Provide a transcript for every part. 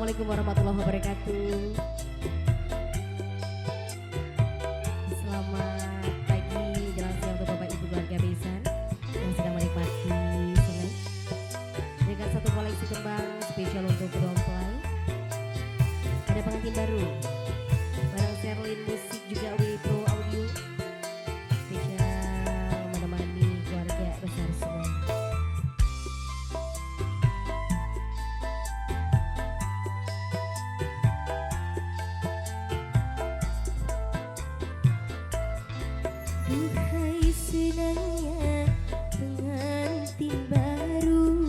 Assalamualaikum warahmatullahi wabarakatuh. Selamat pagi, jelang siang untuk Bapak Ibu keluarga besan yang sedang menikmati sungai dengan satu koleksi kembang spesial untuk Domplay. Ada pengantin baru barang Sherlyn Musik juga Wipro Audio spesial menemani keluarga besar semua. Duhai senangnya pengantin baru,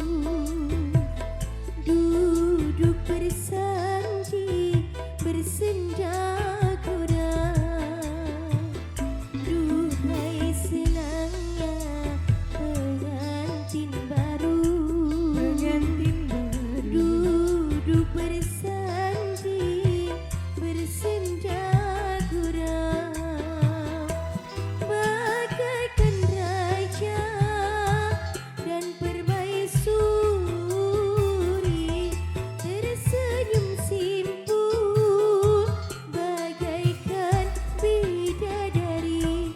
duduk bersanji bersenda kuda. Duhai senangnya pengantin baru, duduk bersanji bersenda kuda. Bagaikan raja dan permaisuri tersenyum simpul bagaikan bidadari.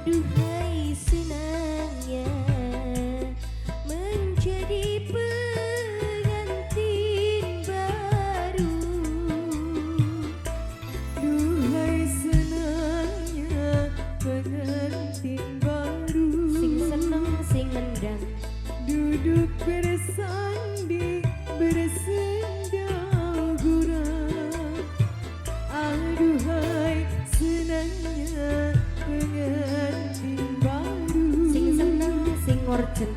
Duhai senangnya menjadi pengantin baru. Duhai senangnya pengantin baru, Sing seneng sing nendang duduk bersanding bersenda gurau. Aduhai senangnya pengantin baru, sing seneng sing ngorjen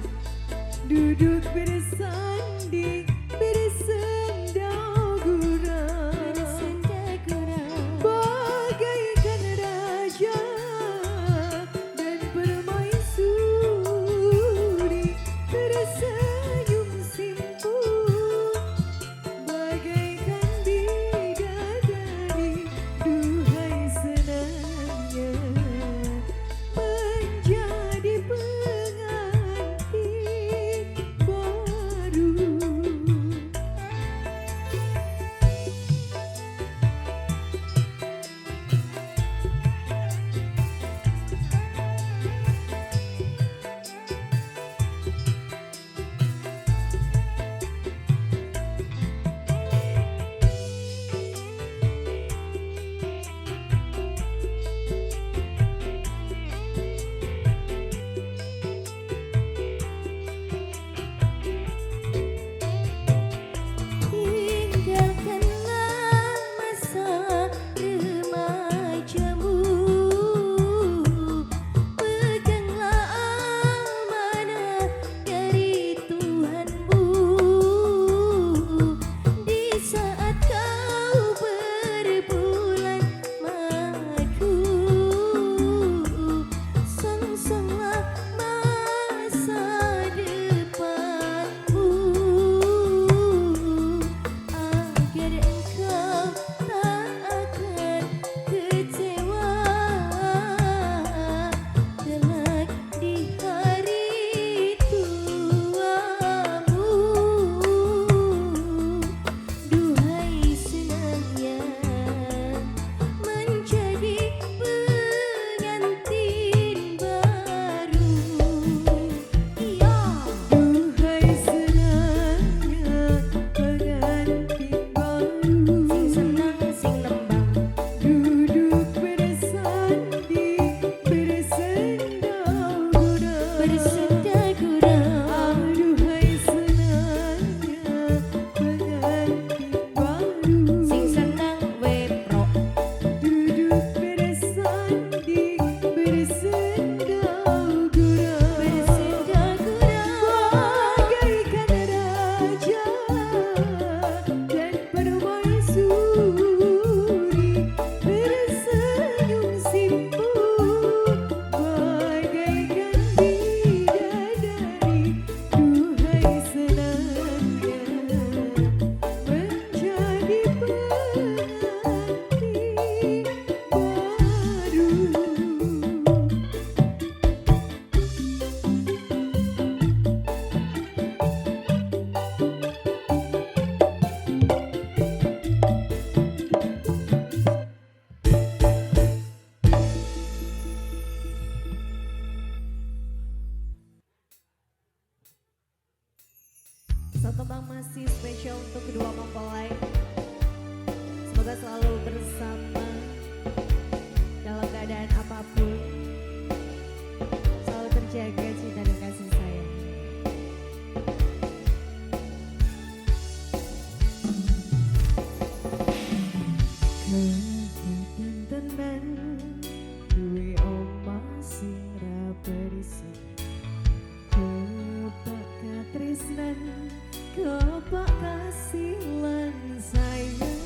duduk bersanding bersenda gurau. Bersenda gurau Bagaikan raja dan permaisuri tersenyum simpul bagaikan bidadari. Duhai senangnya menjadi pengantin baru. Satu tembang masih spesial untuk kedua mempelai. Semoga selalu bersama dalam keadaan apapun. Selalu terjaga cinta dan kasih sayang. Kemudian tenang duwe omah sing ra berisik. Kepak katresnan, kepak kasih lan sayang.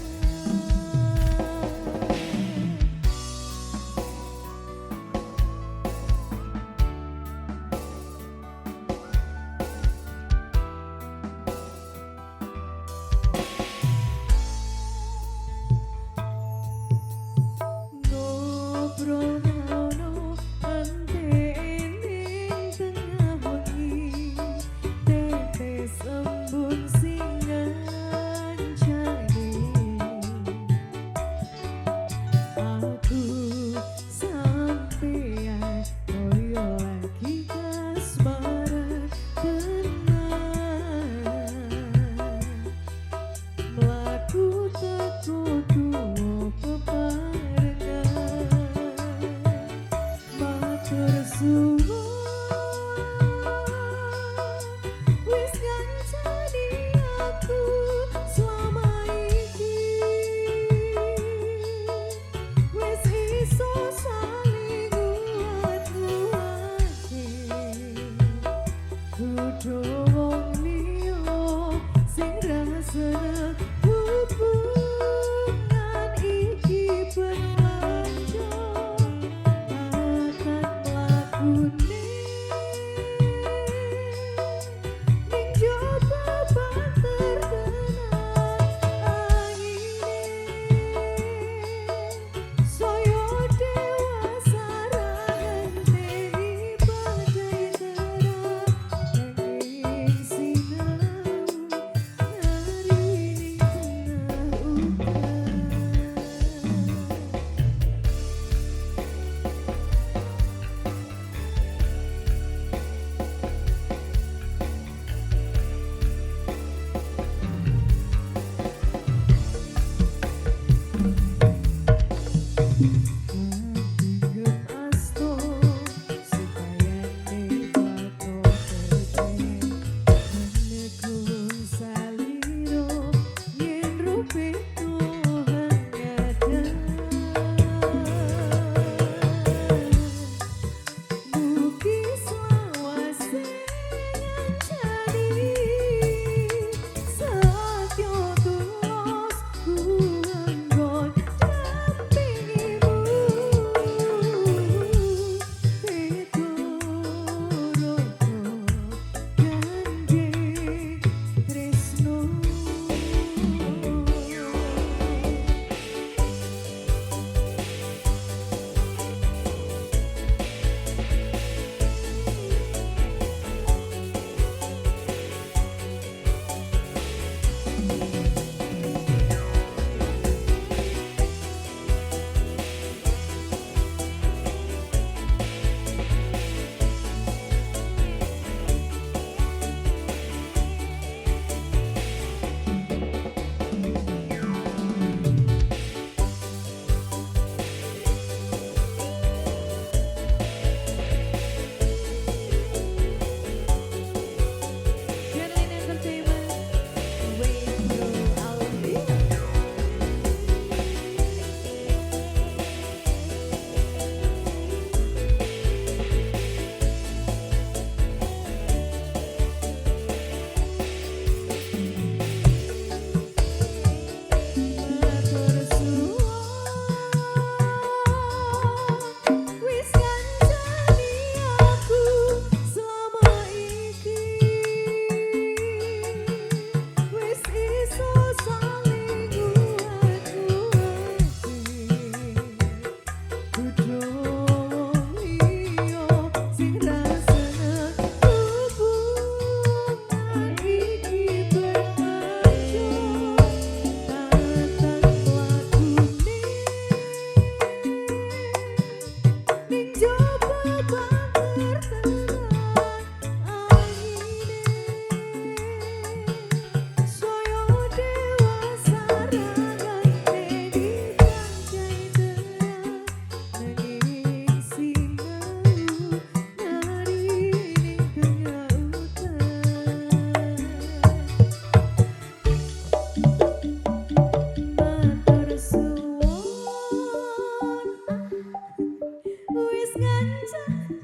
ngancani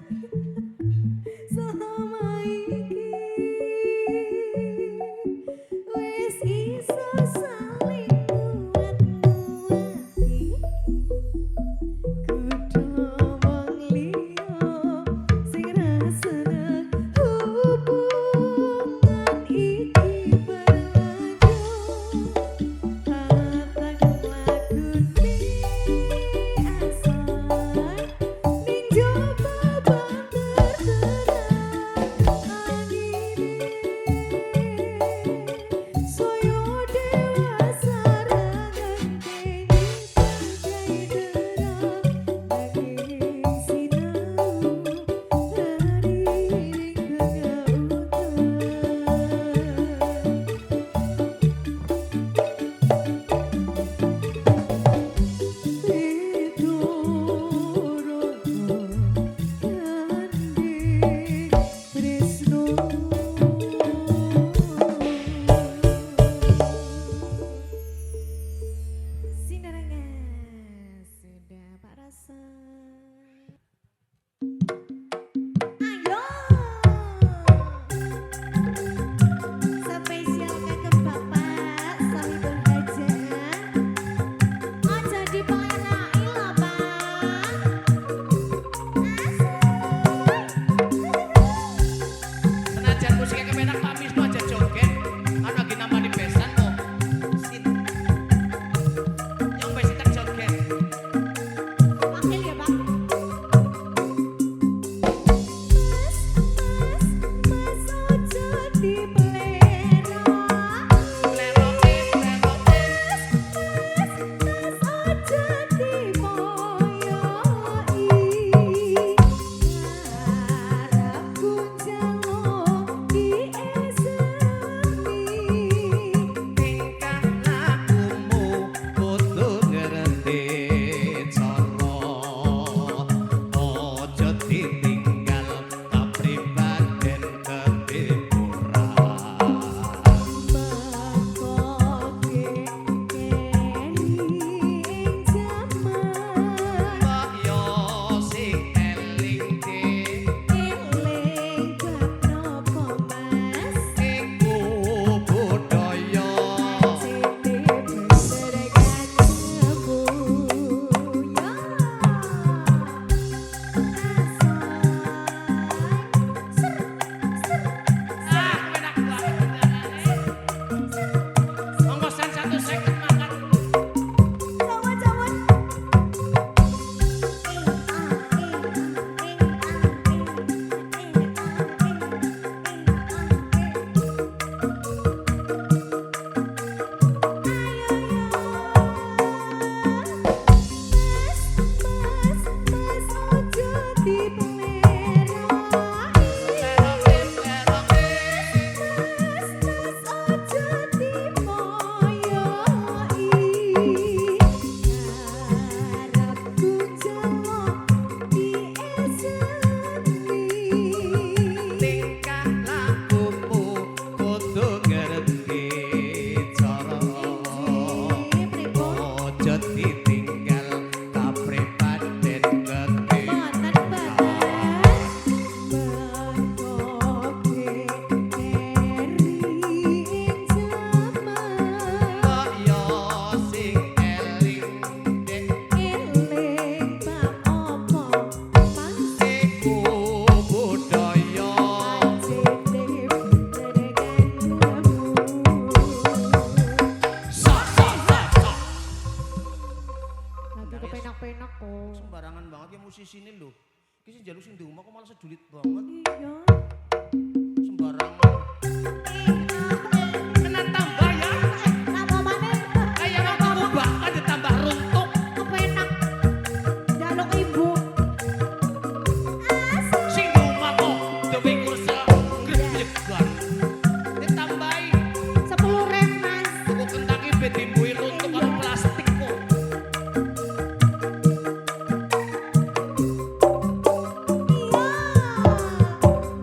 selama iki wis iso saling nguat-nguati kudu wong liya sing rasane hubungan iki berlanjut patang lakune asal ning jaba banter terang angine soyo dewasa rangenteni panjai derang nanging sinau hari ning tengah Sinarangan sudah Pak Rasa. Ayo, spesial kagem Bapak Sahibul Hajat. Aja dipelelaki lho, Pak. Senajan musiknya kemenak Pak Wisnu aja joget. Kan lagi nama di besan kok. Sit. Yang besi tak joget. Wakil ya Pak. Mas ojo dipelera. Leroke, leroke. Mas ojo dimoyoi. Harapku njaluk dieseni. Tingkah lakumu kudu ngerti cara. Ojo ditinggal kapribaden ketimuran. Makoke keri ing jaman. Mbok yo sing eling de. Eling bab nopo Mas? Iku budaya. Siti bener kancamu ya. Ah, enak banget. Ongkosan 150 makan. Cawan-cawan. Mas ojo dipelera. Leroke, leroke. Mas ojo dimoyoi. Harapku njaluk dieseni. Tingkah lakumu kudu ngerti cara. Ojo ditinggal kapribaden ketimuran. Mbok yo sing eling dek. Iku budaya. Sok, sok, sok, sok. Lagi kepenak-penak kok. Sembarangan banget ya musisi ini lho. Ki sing njaluk sing diomong kok malah sedulit banget. Iya. Sembarangan. Kena tambah ya. Apa maneh? Kayak kamu bakal ditambah runtuk. Kepenak. Jaluk ibu. Sing diomong kok dewe kursa greglegan. Ditambahi 10.000 Mas. tuku kentang ibe dimbui runtuk karo plastik kok.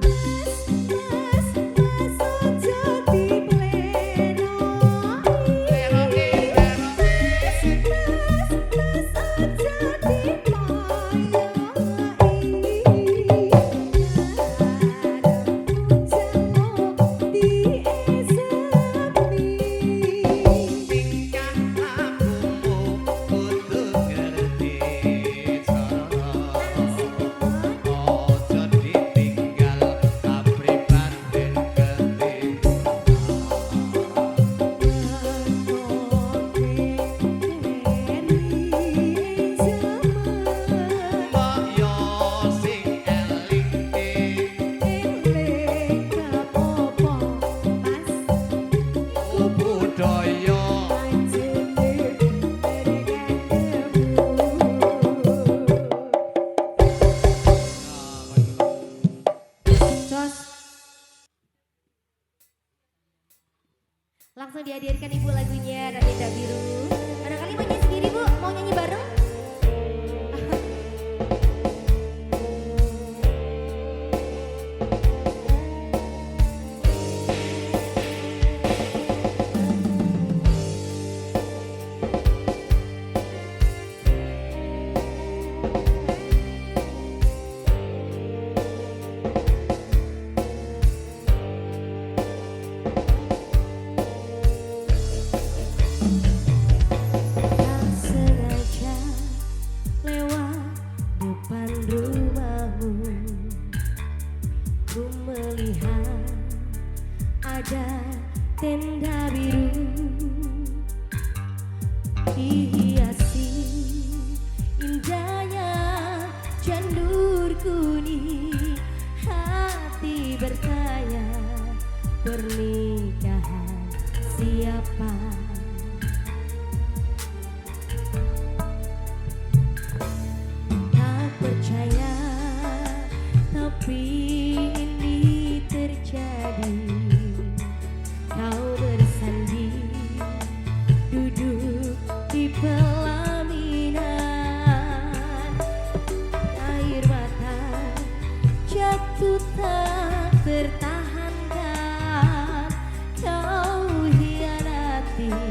Iya. Langsung dihadirkan ibu lagunya Radinda Biru. Barangkali mau nyanyi sendiri bu, mau nyanyi bareng? Tak sengaja lewat depan rumahmu, ku melihat ada tenda biru dihiasi indahnya janur kuning. Hati bertanya, pernikahan siapa? Tak percaya, tapi ini terjadi. Kau bersanding, duduk di pelaminan. Air mata jatuh tak tertahankan. Kau hianati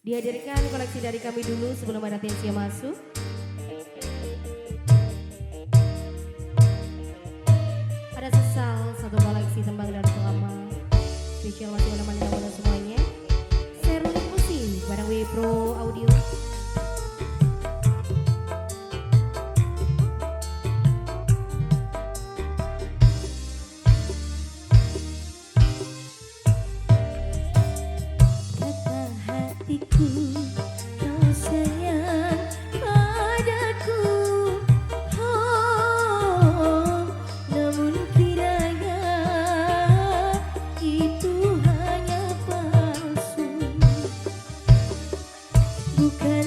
Dihadirkan koleksi dari kami dulu sebelum ada Tensia masuk. Ada Sesal, satu koleksi tembang dan lama. Spesial masih menemani kamu semuanya. Serling musik bareng Wipro Audio. Kata hatiku kau sayang padaku, oh, namun kiranya itu hanya palsu. Bukan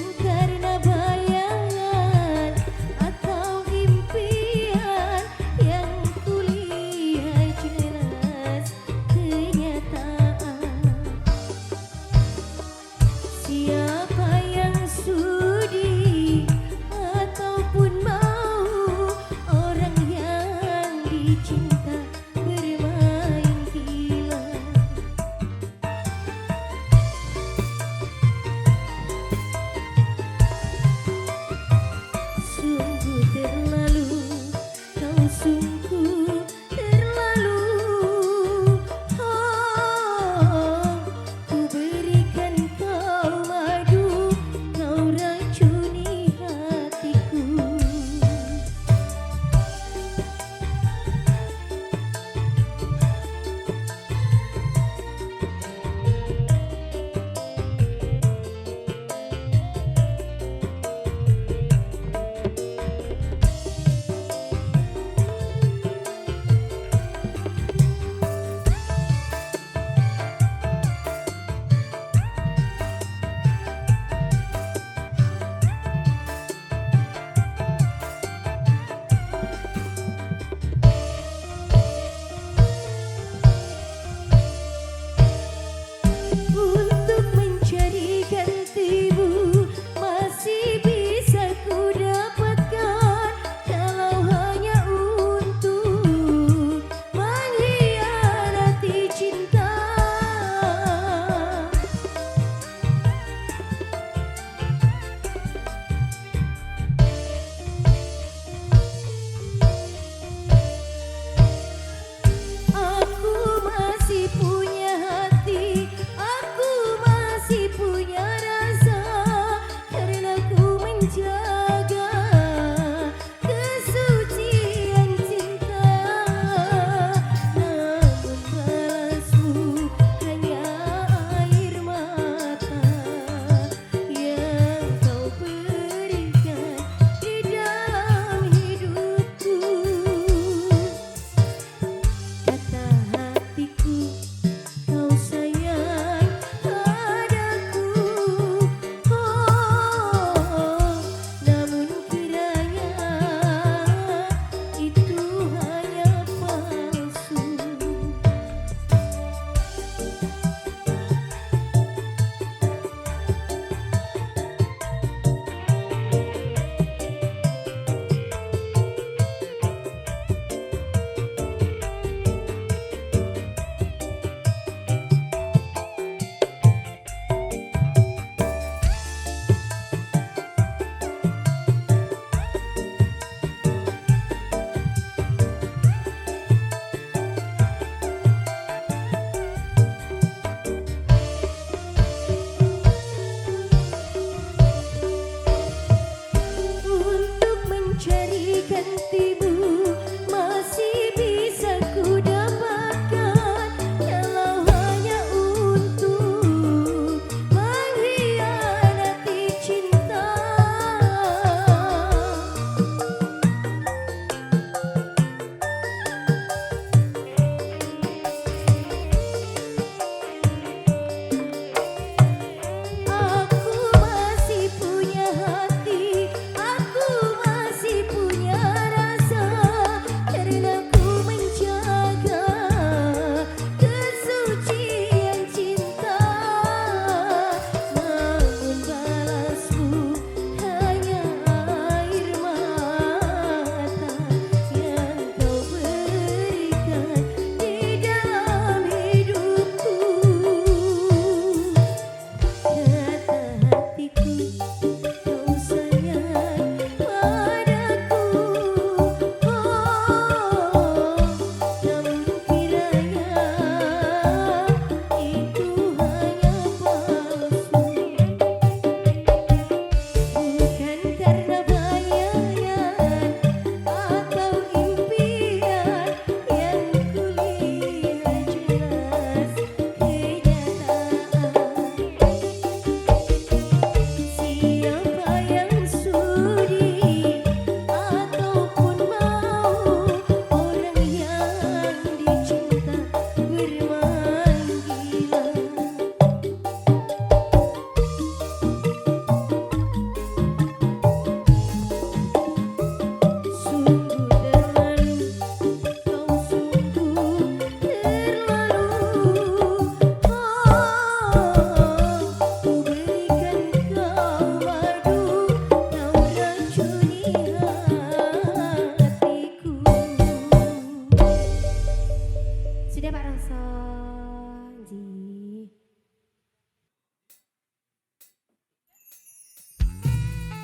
Ji.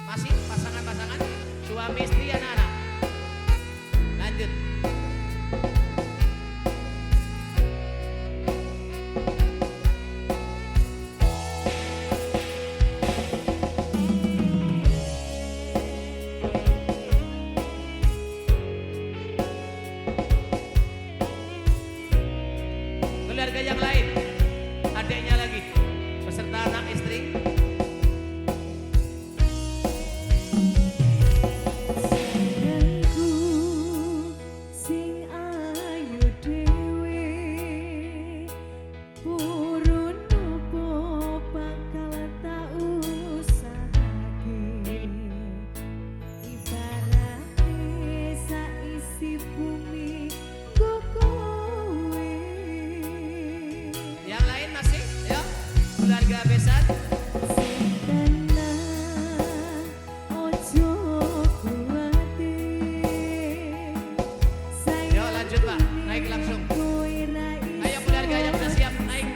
Masih pasangan-pasangan suami istri anak-anak. Lanjut. Keluarga yang lain, adiknya lagi, beserta anak istri. Sayangku sing ayu dhewe purun opo bakal tak usahake ibarate saisi bumi nggo kowe. Yang lain masih, ya, keluarga besan. Yuk lanjut Pak, naik langsung. Ayo keluarga yang udah siap naik.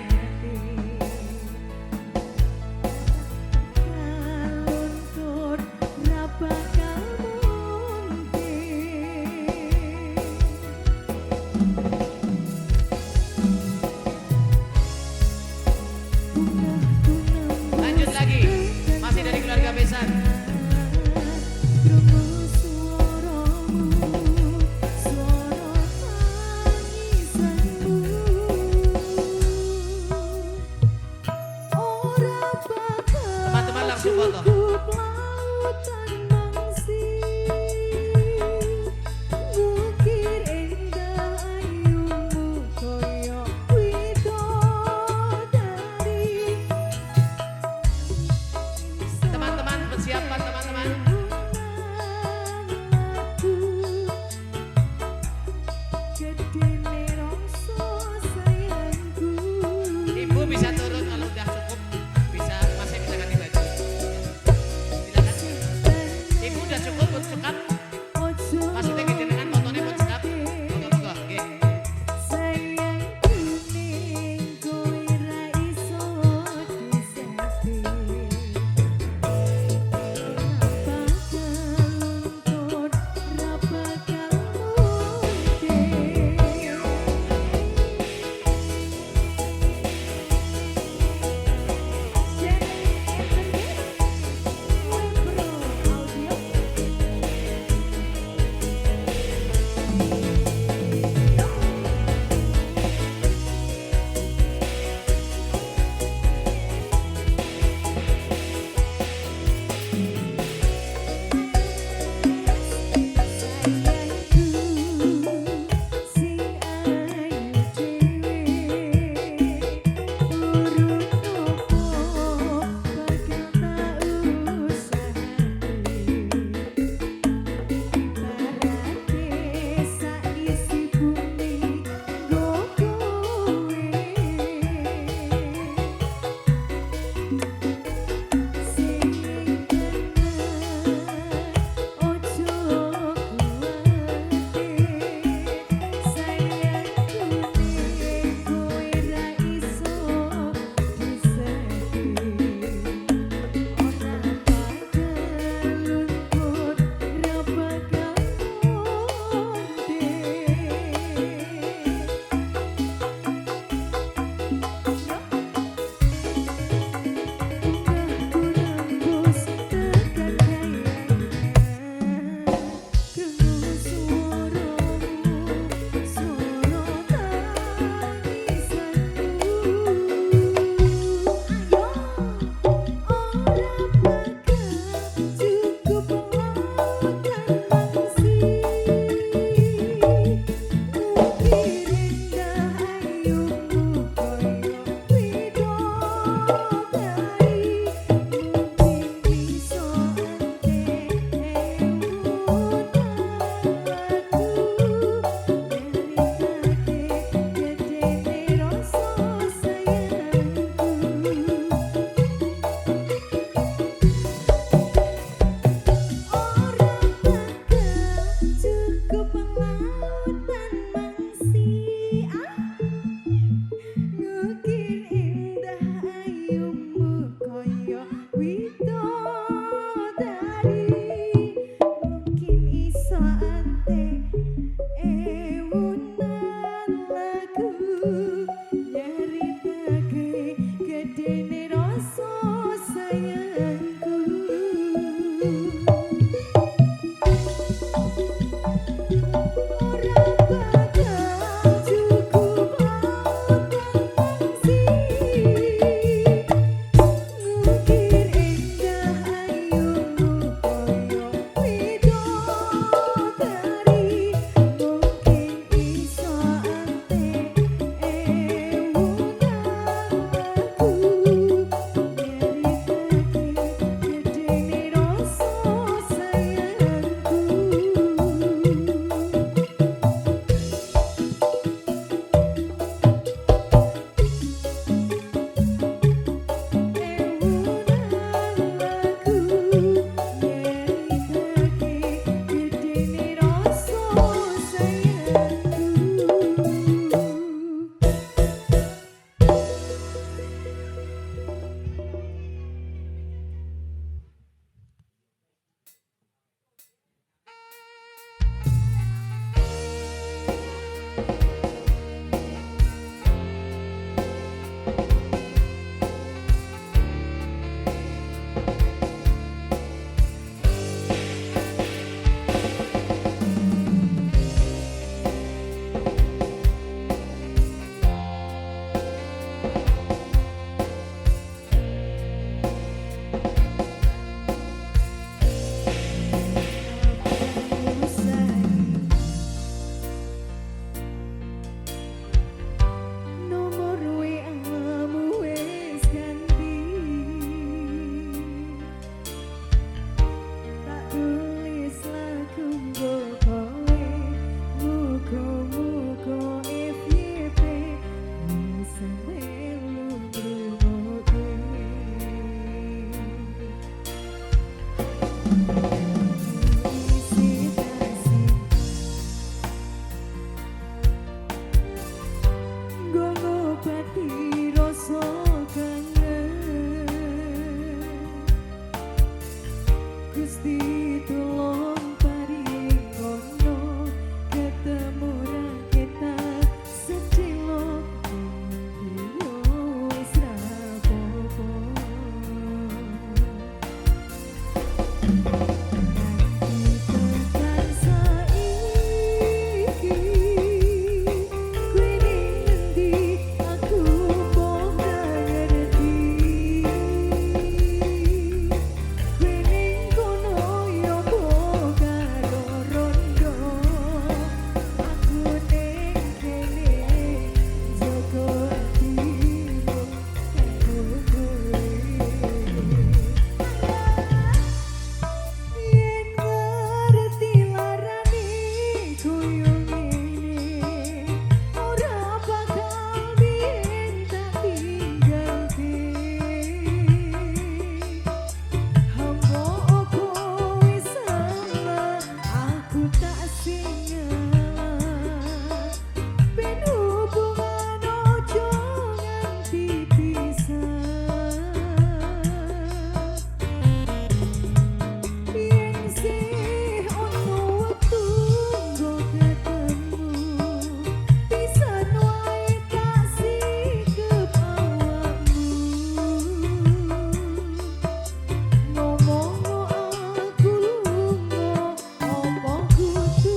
Lanjut lagi, masih dari keluarga besan. Teman-teman langsung foto. Teman-teman persiapan teman-teman. Ibu bisa turun kalau udah cukup, bisa masih bisa ganti baju. tekan saiki kowe ning endi aku mbok ngerti kowe ning kono yo mbok karo rondo aku ning kene jaga atimu kanggo kowe yen ngerti larane koyo ngene ora bakal biyen tak tinggalke hamba kowe salah aku tak singalah ben hubungan ojo nganti pisah yen sih ono wektu nggo ketemu pisan wae tak sikep awakmu ngomongno aku lunga opo kudu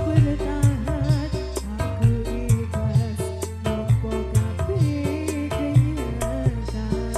bertahan aku ikhlas nopo kabeh kenyataan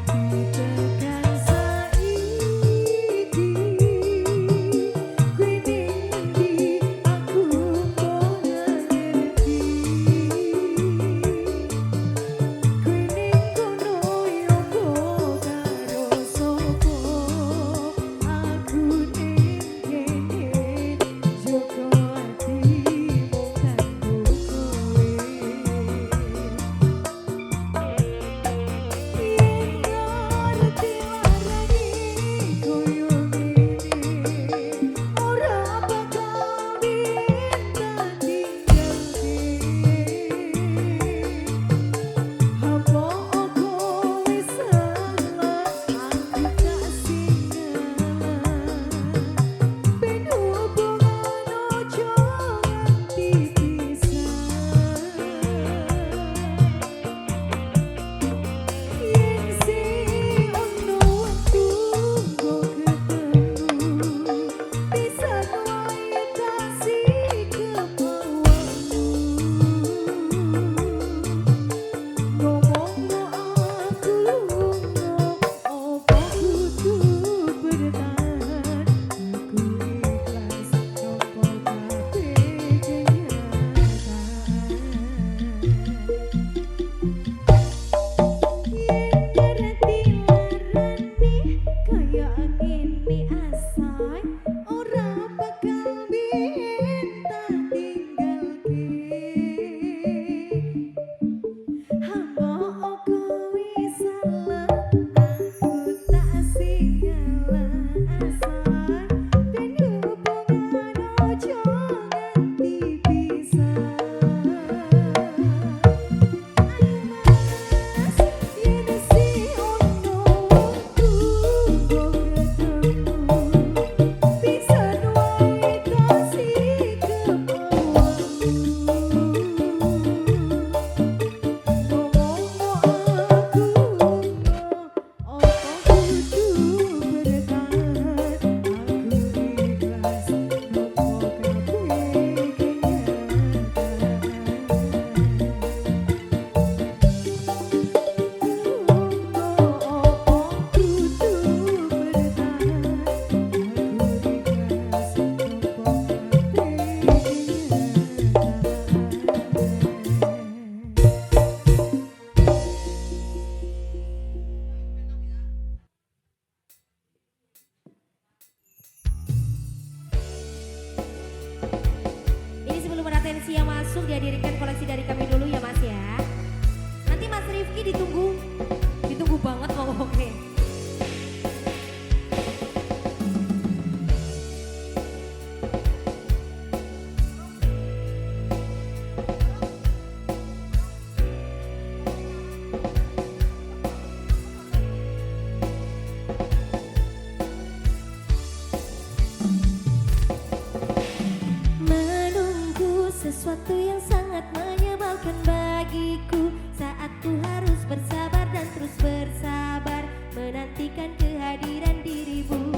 tekan saiki kowe ning endi aku mbok ngerti kowe ning kono yo mbok karo sapa aku ning kene jaga atimu kanggo kowe yen ngerti larane koyo ngene ora bakal biyen tak tinggalke hamba kowe salah aku tak singalah ben hubungan ojo nganti pisah yen sih ono wektu nggo ketemu pisan wae tak sikep awakmu ngomongno aku lunga opo kudu bertahan aku ikhlas nopo kabeh kenyataan yen ngerti larane kaya ngene asai ora bakal biyen tak tinggalke hamba kowe salah aku tak singalah asai ben hubungan ojo nganti pisah ayo mas yen sih ono wektu nggo ketemu pisan wae tak sikep awakmu ngomongno aku lunga opo kudu bertahan aku ikhlas nopo kabeh Ini sebelum ada atensi yang masuk dihadirkan koleksi dari kami dulu ya Mas ya. Nanti Mas Rifki ditunggu banget loh, oke. Menunggu sesuatu yang sangat menyebalkan bagiku saat ku harus bersabar dan terus bersabar menantikan kehadiran dirimu.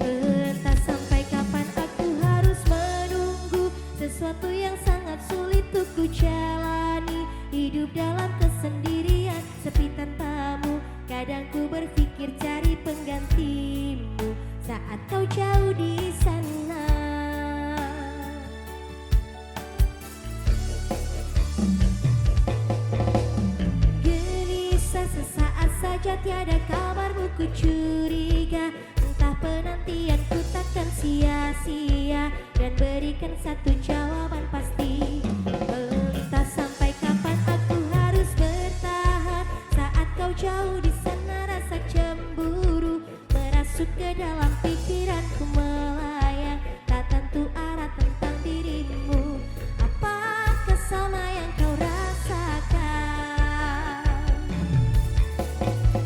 Entah sampai kapan aku harus menunggu sesuatu yang sangat sulit untuk ku jalani. Hidup dalam kesendirian sepi tanpamu, kadang ku berpikir cari penggantimu saat kau jauh di sana. Gelisah sesaat saja tiada kabarmu, ku curiga entah penantianku takkan sia-sia dan berikan satu jawaban pasti. Entah sampai kapan aku harus bertahan saat kau jauh di sana, rasa cemburu merasuk ke dalam pikiranku melayang, tak tentu arah tentang dirimu. Apakah sama yang kau rasakan?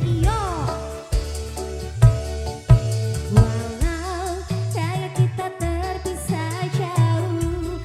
Iyo, walau raya kita terpisah jauh,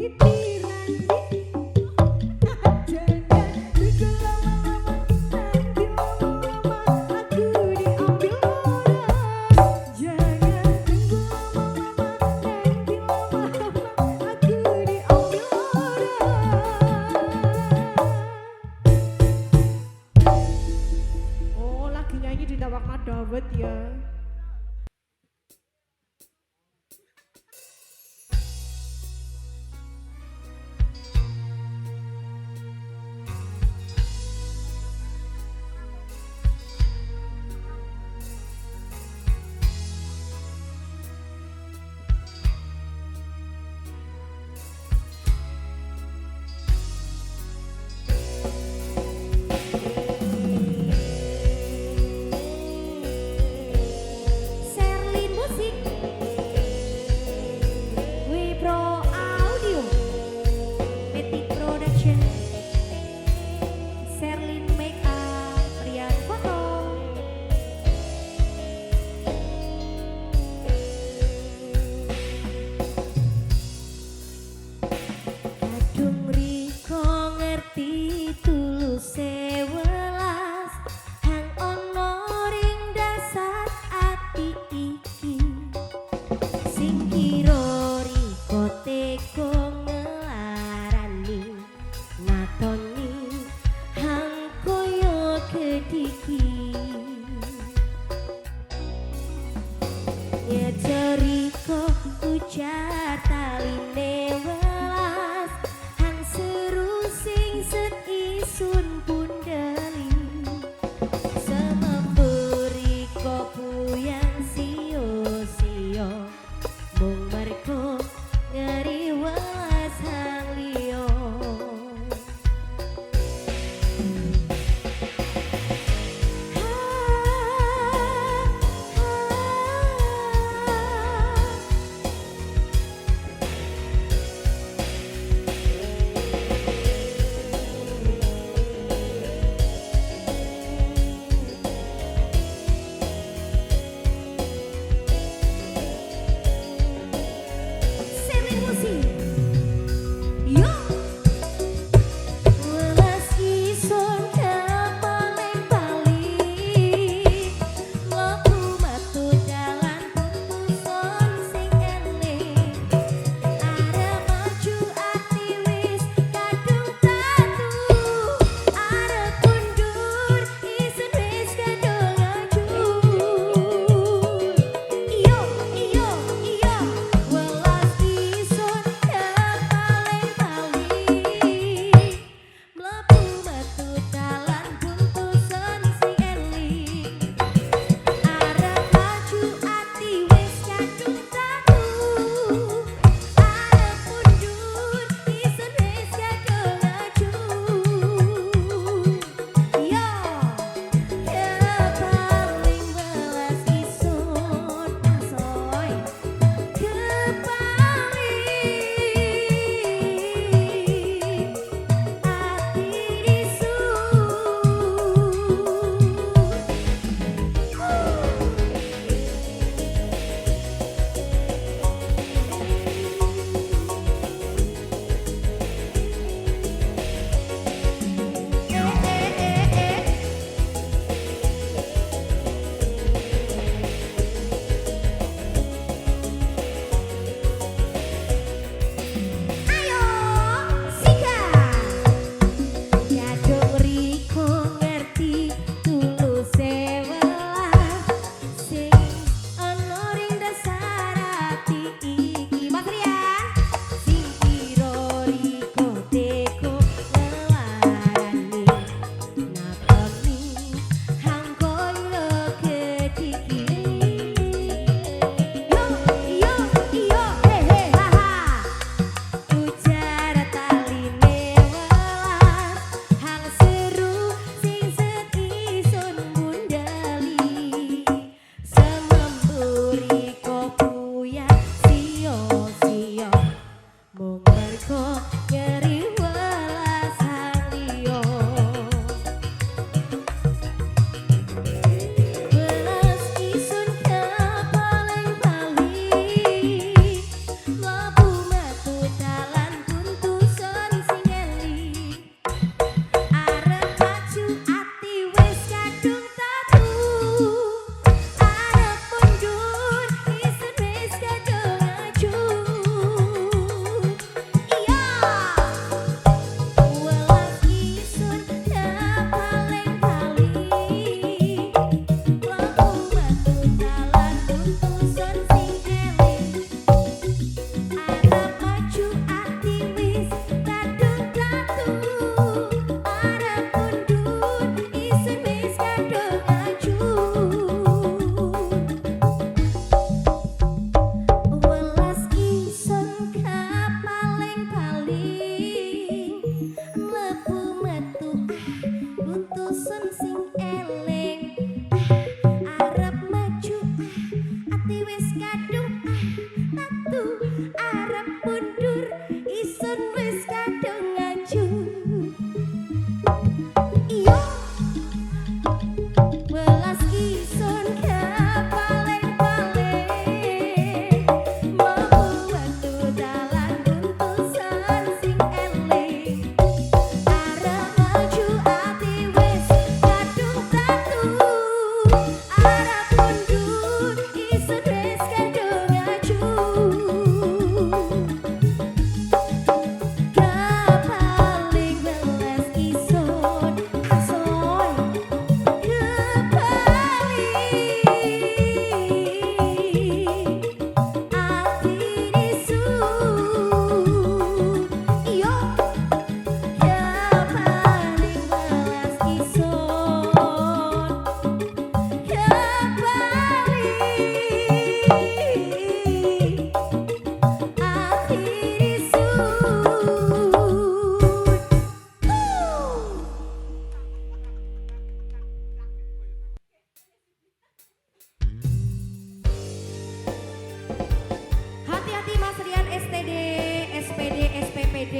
nanti jangan tunggu lama-lama nanti lama-lama aku diambil orang jangan tunggu lama-lama nanti lama-lama aku diambil orang. Oh lagi nyanyi di Tawakna Dawet ya.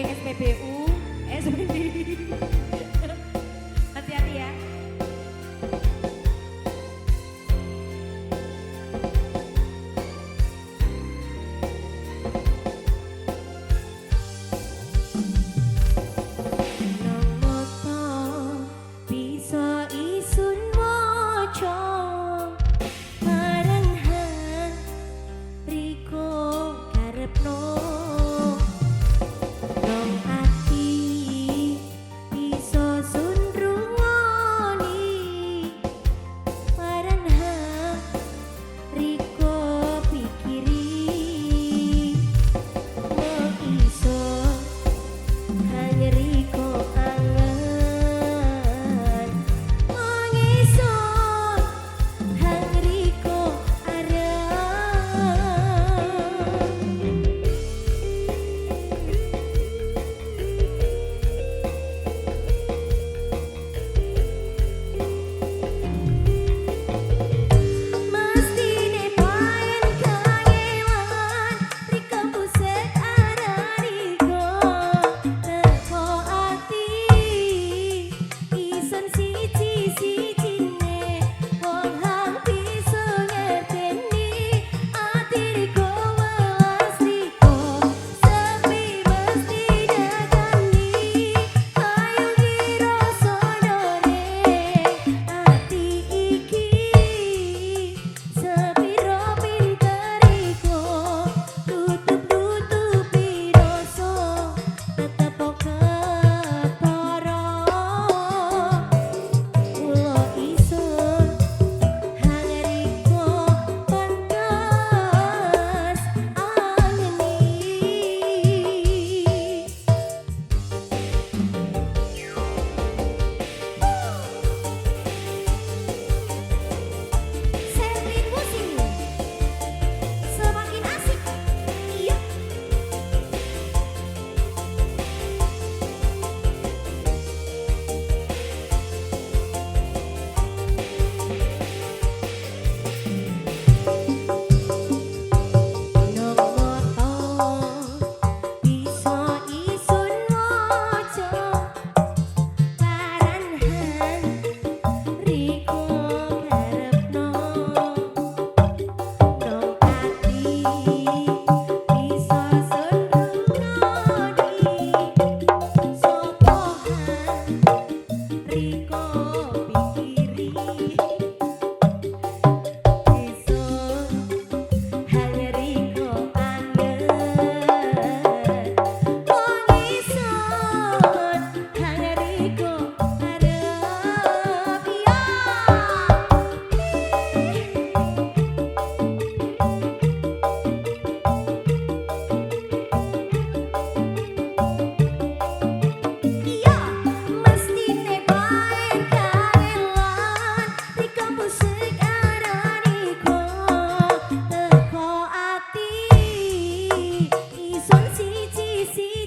SPBU, SPB. Hati-hati ya. Nang mata bisa isun waca marenhan riko karepno nang ati bisa sun rungoni marenhan riko pikiri mau iso hanya riko angan mengiso hanya riko arang mestine paen kangelan riko pusat arariko teko ati ison siji-sijine wong hang bisa ngerteni ati riko welas riko sepi mesti dakani ayo kira sodore ati iki sepiro pinteriko tutup-tutupi rasa tetep kepara kula isun hangriko pantes angeni Setting musik semakin asik. Iya. Nang mata bisa isun waca paranhan riko karepno nang ati bisa sun rungoni sopohan riko pikiri isun hanya riko angen mengisun hanya riko arep ya iya mestine bae kangelan riko musik arariko teko ati ison siji-siji